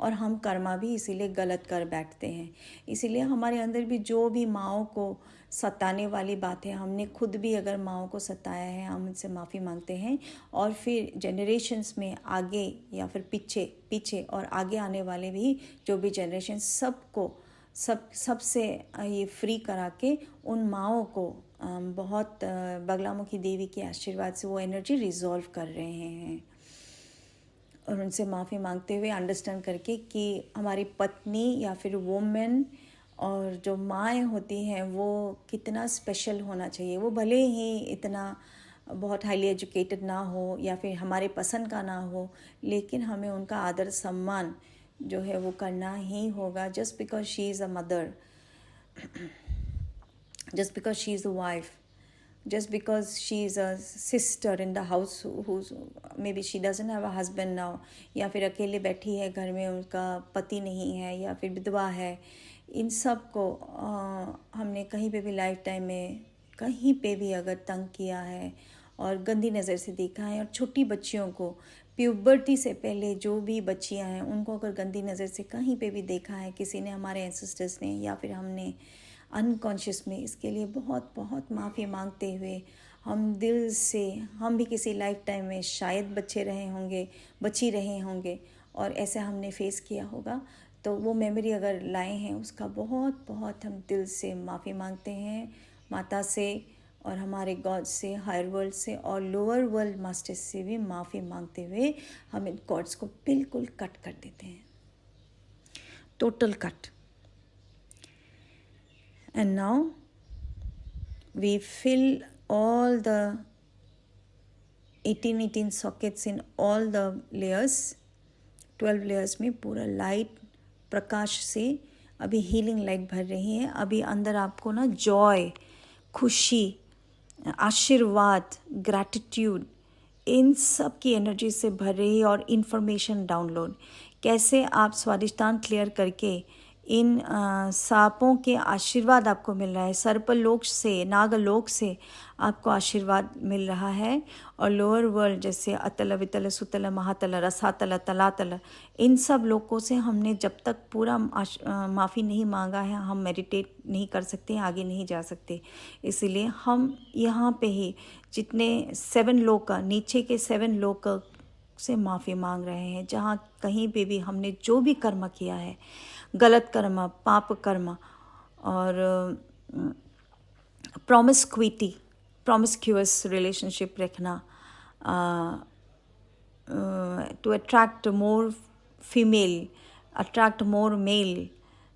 और हम कर्मा भी इसीलिए गलत कर बैठते हैं। इसीलिए हमारे अंदर भी जो भी माँओं को सताने वाली बात है, हमने खुद भी अगर माँओं को सताया है, हम उनसे माफ़ी मांगते हैं, और फिर जनरेशन्स में आगे या फिर पीछे और आगे आने वाले भी जो भी जनरेशन, सबको सबसे ये फ्री करा के उन माँओं को बहुत बगलामुखी देवी के आशीर्वाद से वो एनर्जी रिजॉल्व कर रहे हैं, और उनसे माफ़ी मांगते हुए अंडरस्टैंड करके कि हमारी पत्नी या फिर वुमेन और जो माएँ होती हैं वो कितना स्पेशल होना चाहिए। वो भले ही इतना बहुत हाईली एजुकेटेड ना हो या फिर हमारे पसंद का ना हो, लेकिन हमें उनका आदर सम्मान जो है वो करना ही होगा, just because she is a mother, just because she is a wife, just because she is a sister in the house who's maybe she doesn't have a husband now, या फिर अकेले बैठी है घर में, उनका पति नहीं है या फिर विधवा है, इन सब को हमने कहीं पे भी लाइफ टाइम में कहीं पे भी अगर तंग किया है और गंदी नज़र से देखा है, और छोटी बच्चियों को प्यूबर्टी से पहले जो भी बच्चियां हैं उनको अगर गंदी नज़र से कहीं पे भी देखा है किसी ने, हमारे एंसेस्टर्स ने या फिर हमने अनकॉन्शियस में, इसके लिए बहुत बहुत माफ़ी मांगते हुए हम दिल से, हम भी किसी लाइफ टाइम में शायद बच्ची रहे होंगे और ऐसे हमने फेस किया होगा, तो वो मेमोरी अगर लाए हैं उसका बहुत बहुत हम दिल से माफ़ी मांगते हैं माता से और हमारे गॉड से, हायर वर्ल्ड से और लोअर वर्ल्ड मास्टर्स से भी माफ़ी मांगते हुए हम इन कॉर्ड्स को बिल्कुल कट कर देते हैं, total cut. And now we fill all the 18 sockets in all the layers, 12 layers में पूरा लाइट प्रकाश से अभी हीलिंग लाइट भर रही है। अभी अंदर आपको ना जॉय, खुशी, आशीर्वाद, ग्रैटिट्यूड, इन सब की एनर्जी से भर रही है, और इन्फॉर्मेशन डाउनलोड कैसे आप स्वादिष्टान क्लियर करके इन सांपों के आशीर्वाद आपको मिल रहा है, सर्पलोक से, नागलोक से आपको आशीर्वाद मिल रहा है, और लोअर वर्ल्ड जैसे अतल, वितल, सुतल, महातल, रसातल, तलातल, इन सब लोगों से हमने जब तक पूरा माफ़ी नहीं मांगा है, हम मेडिटेट नहीं कर सकते, आगे नहीं जा सकते। इसीलिए हम यहाँ पे ही जितने 7 लोक, नीचे के 7 लोक से माफ़ी मांग रहे हैं, जहाँ कहीं पे भी हमने जो भी कर्म किया है, गलत कर्म, पाप कर्म, और प्रॉमिस्क्यूअस रिलेशनशिप रखना, to attract more female, attract more male,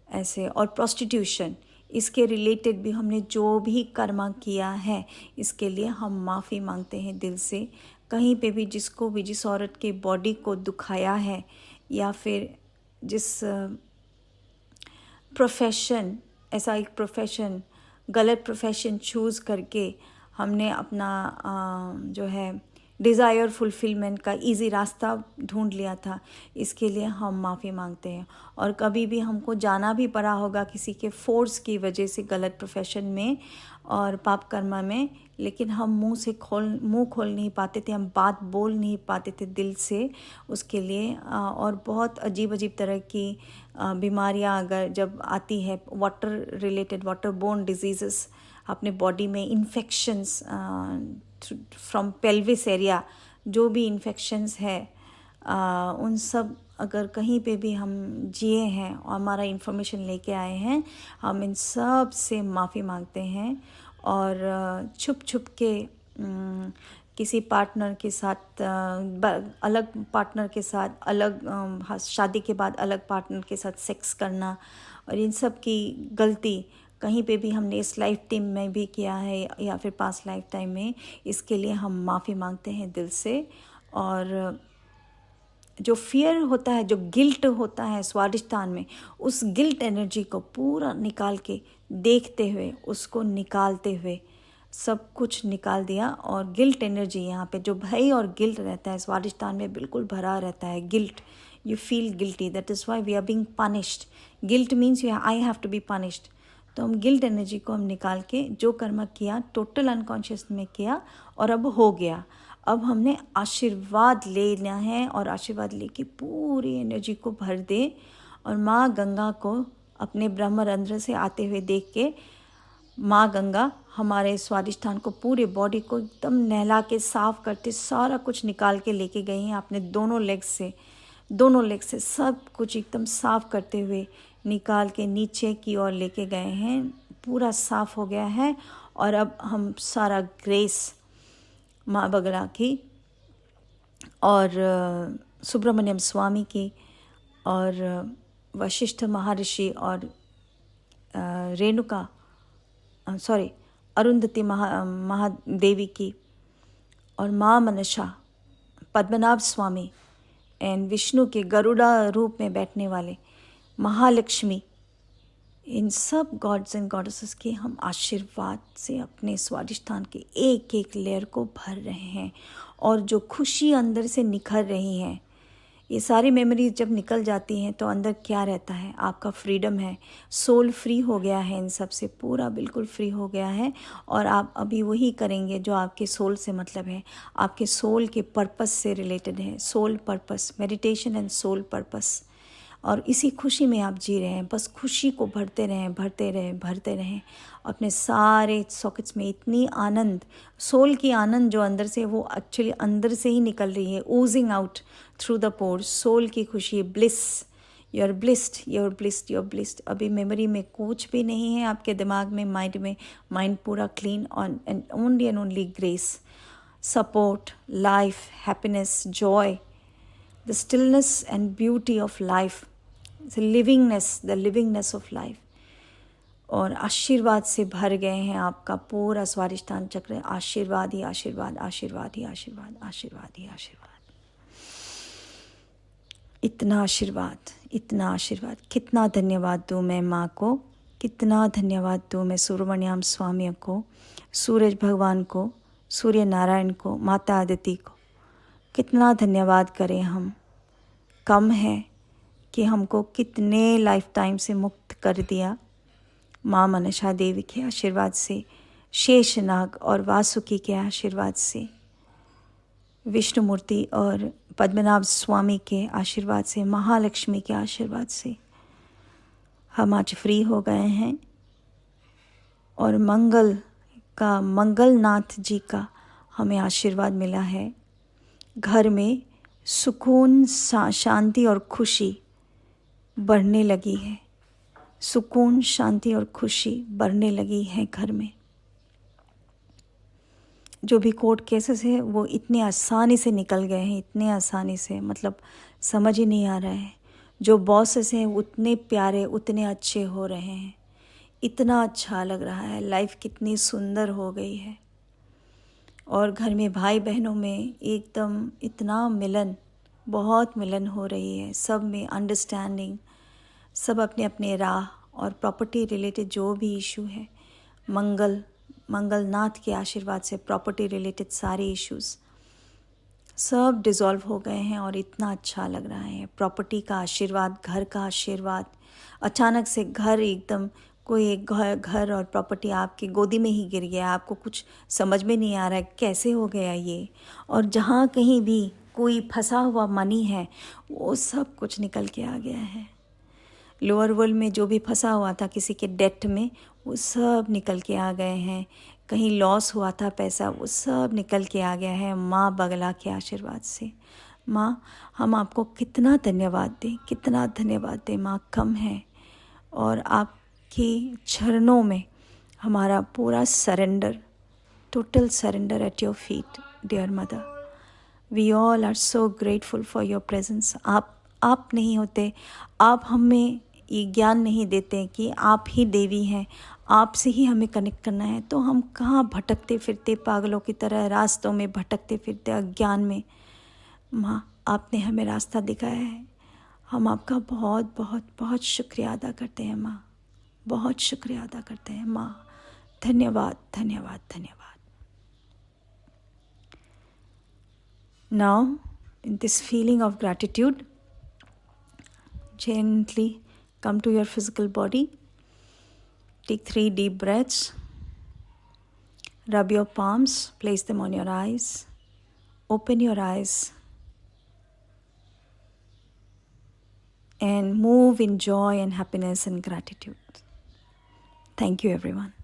ऐसे, और प्रोस्टिट्यूशन, इसके रिलेटेड भी हमने जो भी कर्म किया है, इसके लिए हम माफ़ी मांगते हैं दिल से। कहीं पे भी जिसको भी, जिस औरत के बॉडी को दुखाया है, या फिर जिस प्रोफेशन, ऐसा एक प्रोफेशन, गलत प्रोफेशन चूज़ करके हमने अपना जो है डिज़ायर फुलफिलमेंट का इजी रास्ता ढूंढ लिया था, इसके लिए हम माफ़ी मांगते हैं। और कभी भी हमको जाना भी पड़ा होगा किसी के फोर्स की वजह से गलत प्रोफेशन में और पाप कर्मा में, लेकिन हम मुंह खोल नहीं पाते थे, हम बात बोल नहीं पाते थे दिल से उसके लिए। और बहुत अजीब अजीब तरह की बीमारियां अगर जब आती है, water related, water borne diseases अपने बॉडी में इन्फेक्शंस फ्रॉम पेल्विस एरिया, जो भी इन्फेक्शंस है उन सब अगर कहीं पे भी हम जिए हैं और हमारा इन्फॉर्मेशन लेके आए हैं, हम इन सब से माफ़ी मांगते हैं। और छुप छुप के किसी पार्टनर के साथ अलग पार्टनर के साथ अलग शादी के बाद अलग पार्टनर के साथ सेक्स करना, और इन सब की गलती कहीं पे भी हमने इस लाइफ टाइम में भी किया है या फिर पास्ट लाइफ टाइम में, इसके लिए हम माफ़ी मांगते हैं दिल से। और जो फियर होता है, जो गिल्ट होता है स्वादिष्टान में, उस गिल्ट एनर्जी को पूरा निकाल के देखते हुए, उसको निकालते हुए सब कुछ निकाल दिया। और गिल्ट एनर्जी यहाँ पे जो भय और गिल्ट रहता है स्वादिष्टान में बिल्कुल भरा रहता है। Guilt, you feel guilty, that is why we are being punished. Guilt means I have to be punished. तो हम गिल्ट एनर्जी को हम निकाल के जो कर्म किया टोटल अनकॉन्शियस में किया और अब हो गया। अब हमने आशीर्वाद लेना है और आशीर्वाद लेके पूरी एनर्जी को भर दे और माँ गंगा को अपने ब्रह्मरंध्र से आते हुए देख के, माँ गंगा हमारे स्वादिष्ठान को, पूरे बॉडी को एकदम नहला के साफ करते सारा कुछ निकाल के लेके गई हैं अपने दोनों लेग से सब कुछ एकदम साफ करते हुए निकाल के नीचे की ओर लेके गए हैं। पूरा साफ हो गया है। और अब हम सारा ग्रेस माँ बगला की और सुब्रमण्यम स्वामी की और वशिष्ठ महर्षि और रेणुका अरुंधति महादेवी की और माँ मनसा, पद्मनाभ स्वामी एंड विष्णु के गरुड़ा रूप में बैठने वाले महालक्ष्मी, इन सब गॉड्स एंड गॉडेसेस के हम आशीर्वाद से अपने स्वादिष्ठान के एक एक लेयर को भर रहे हैं। और जो खुशी अंदर से निखर रही है, ये सारी मेमोरीज जब निकल जाती हैं तो अंदर क्या रहता है, आपका फ्रीडम है, सोल फ्री हो गया है, इन सब से पूरा बिल्कुल फ्री हो गया है। और आप अभी वही करेंगे जो आपके सोल से मतलब है, आपके सोल के पर्पस से रिलेटेड है। Soul purpose, meditation and soul purpose. और इसी खुशी में आप जी रहे हैं, बस खुशी को भरते रहें अपने सारे सॉकेट्स में। इतनी आनंद, सोल की आनंद जो अंदर से, वो एक्चुअली अंदर से ही निकल रही है, oozing out through the pores. Soul की खुशी, ब्लिस, यू आर ब्लिस्ड। अभी मेमोरी में कुछ भी नहीं है आपके दिमाग में, माइंड पूरा clean and only grace, support, life, happiness, Joy, the stillness and beauty of life, the livingness of life। और आशीर्वाद से भर गए हैं आपका पूरा स्वादिष्ठान चक्र। आशीर्वाद ही आशीर्वाद, आशीर्वाद ही आशीर्वाद, आशीर्वाद ही आशीर्वाद। इतना आशीर्वाद, कितना धन्यवाद दूँ मैं माँ को, कितना धन्यवाद दूँ मैं सुब्रमण्यम स्वामी को, सूरज भगवान को, सूर्य नारायण को, माता आदिति को। कितना धन्यवाद करें हम, कम है कि हमको कितने लाइफ टाइम से मुक्त कर दिया माँ मनसा देवी के आशीर्वाद से, शेषनाग और वासुकी के आशीर्वाद से, विष्णुमूर्ति और पद्मनाभ स्वामी के आशीर्वाद से, महालक्ष्मी के आशीर्वाद से हम आज फ्री हो गए हैं। और मंगलनाथ जी का हमें आशीर्वाद मिला है। घर में सुकून, शांति और खुशी बढ़ने लगी है। सुकून, शांति और खुशी बढ़ने लगी है घर में। जो भी कोर्ट केसेस है वो इतने आसानी से निकल गए हैं, इतने आसानी से, मतलब समझ ही नहीं आ रहा है। जो बॉसेस हैं उतने प्यारे, उतने अच्छे हो रहे हैं। इतना अच्छा लग रहा है, लाइफ कितनी सुंदर हो गई है। और घर में भाई बहनों में एकदम इतना मिलन, बहुत मिलन हो रही है। सब में अंडरस्टैंडिंग, सब अपने अपने राह और प्रॉपर्टी रिलेटेड जो भी इशू है, मंगलनाथ के आशीर्वाद से प्रॉपर्टी रिलेटेड सारे इश्यूज सब डिज़ोल्व हो गए हैं। और इतना अच्छा लग रहा है। प्रॉपर्टी का आशीर्वाद, घर का आशीर्वाद, अचानक से घर एकदम, कोई एक घर और प्रॉपर्टी आपकी गोदी में ही गिर गया, आपको कुछ समझ में नहीं आ रहा है कैसे हो गया ये। और जहाँ कहीं भी कोई फंसा हुआ मनी है वो सब कुछ निकल के आ गया है। लोअर वर्ल्ड में जो भी फंसा हुआ था किसी के डेट में, वो सब निकल के आ गए हैं। कहीं लॉस हुआ था पैसा, वो सब निकल के आ गया है माँ बगला के आशीर्वाद से। माँ, हम आपको कितना धन्यवाद दें, कितना धन्यवाद दें माँ, कम है। और आपके चरणों में हमारा पूरा surrender, total surrender at your feet dear mother. We all are so grateful for your presence. आप नहीं होते, आप हमें ये ज्ञान नहीं देते कि आप ही देवी हैं, आपसे ही हमें कनेक्ट करना है, तो हम कहाँ भटकते फिरते पागलों की तरह रास्तों में भटकते फिरते अज्ञान में। माँ, आपने हमें रास्ता दिखाया है, हम आपका बहुत बहुत बहुत शुक्रिया अदा करते हैं माँ, बहुत शुक्रिया अदा करते हैं माँ। धन्यवाद धन्यवाद धन्यवाद। Now, in this feeling of gratitude, gently come to your physical body. Take 3 deep breaths. Rub your palms, place them on your eyes. Open your eyes and move in joy and happiness and gratitude. Thank you, everyone.